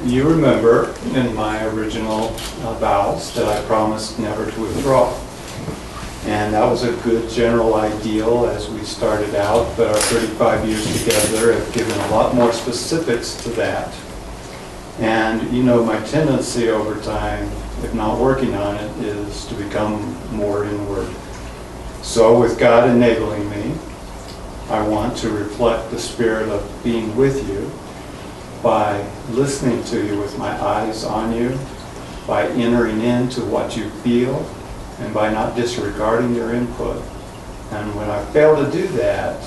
you remember in my original vows that I promised never to withdraw. And that was a good general ideal as we started out, but our 35 years together have given a lot more specifics to that. And you know, my tendency over time, if not working on it, is to become more inward. So with God enabling me, I want to reflect the spirit of being with you by listening to you with my eyes on you, by entering into what you feel, and by not disregarding your input. And when I fail to do that,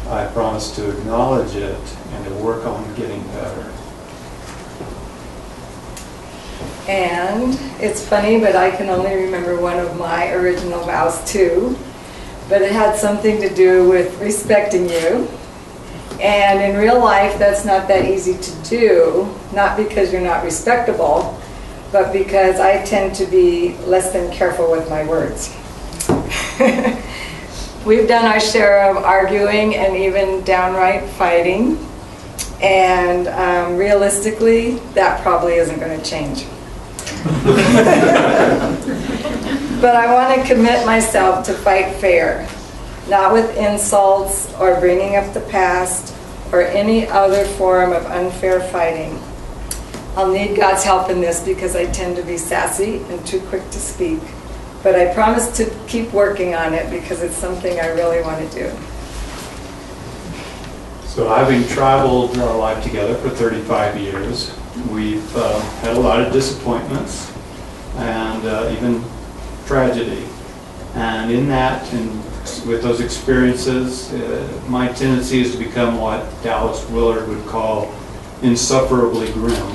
I promise to acknowledge it and to work on getting better. And it's funny, but I can only remember one of my original vows too. But it had something to do with respecting you. And in real life, that's not that easy to do, not because you're not respectable, but because I tend to be less than careful with my words. We've done our share of arguing and even downright fighting. And realistically, that probably isn't going to change. But I want to commit myself to fight fair, not with insults or bringing up the past or any other form of unfair fighting. I'll need God's help in this because I tend to be sassy and too quick to speak. But I promise to keep working on it because it's something I really want to do. So having traveled our life together for 35 years, we've had a lot of disappointments and even tragedy. And in that, and with those experiences, my tendency is to become what Dallas Willard would call insufferably grim.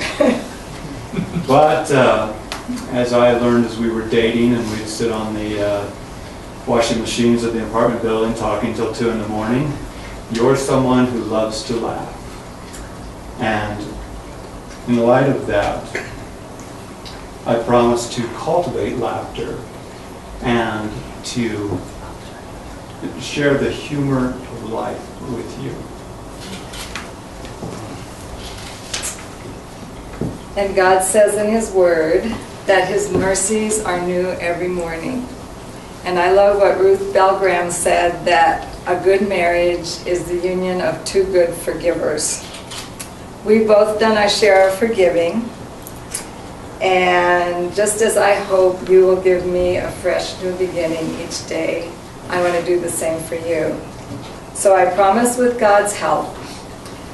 But as I learned as we were dating and we'd sit on the washing machines of the apartment building talking till 2 in the morning, you're someone who loves to laugh. And in light of that, I promise to cultivate laughter and to share the humor of life with you. And God says in His Word that His mercies are new every morning. And I love what Ruth Belgram said, that a good marriage is the union of two good forgivers. We've both done our share of forgiving. And just as I hope you will give me a fresh new beginning each day, I want to do the same for you. So I promise with God's help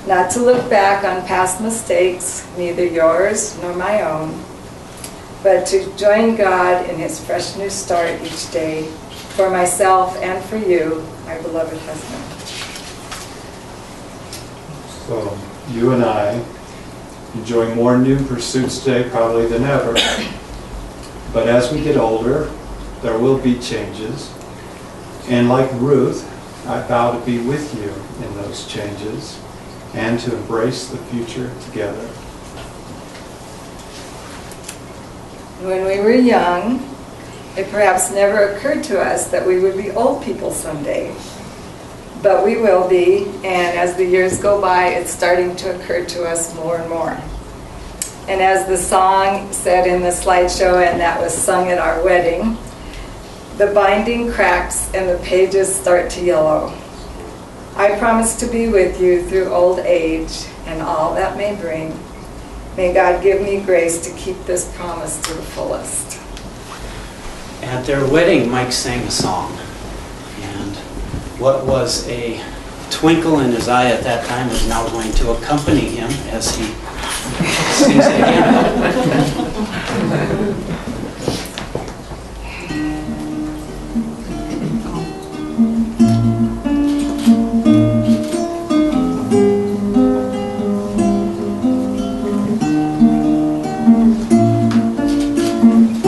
not to look back on past mistakes, neither yours nor my own, but to join God in His fresh new start each day for myself and for you, my beloved husband. So you and I enjoy more new pursuits today probably than ever. But as we get older, there will be changes. And like Ruth, I vow to be with you in those changes and to embrace the future together. When we were young, it perhaps never occurred to us that we would be old people someday. But we will be, and as the years go by, it's starting to occur to us more and more. And as the song said in the slideshow, and that was sung at our wedding, the binding cracks and the pages start to yellow. I promise to be with you through old age and all that may bring. May God give me grace to keep this promise to the fullest. At their wedding, Mike sang a song. And what was a twinkle in his eye at that time is now going to accompany him as he sings it again.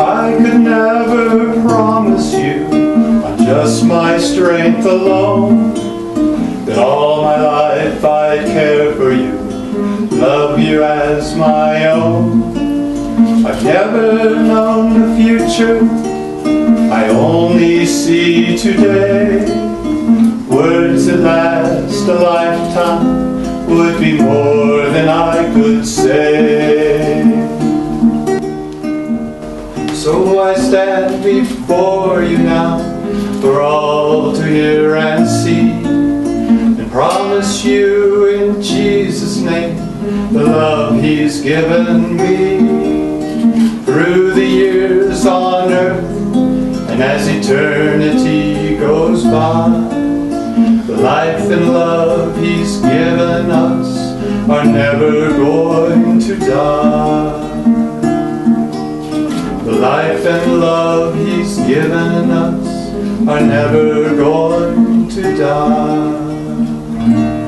I could never promise you on just my strength alone that all my life I'd care for you, love you as my own. I've never known the future, I only see today. Words that last a lifetime would be more than I could say. stand before you now for all to hear and see, and promise you in Jesus' name the love He's given me. Through the years on earth and as eternity goes by, the life and love He's given us are never going to die. The life and love He's given us are never going to die.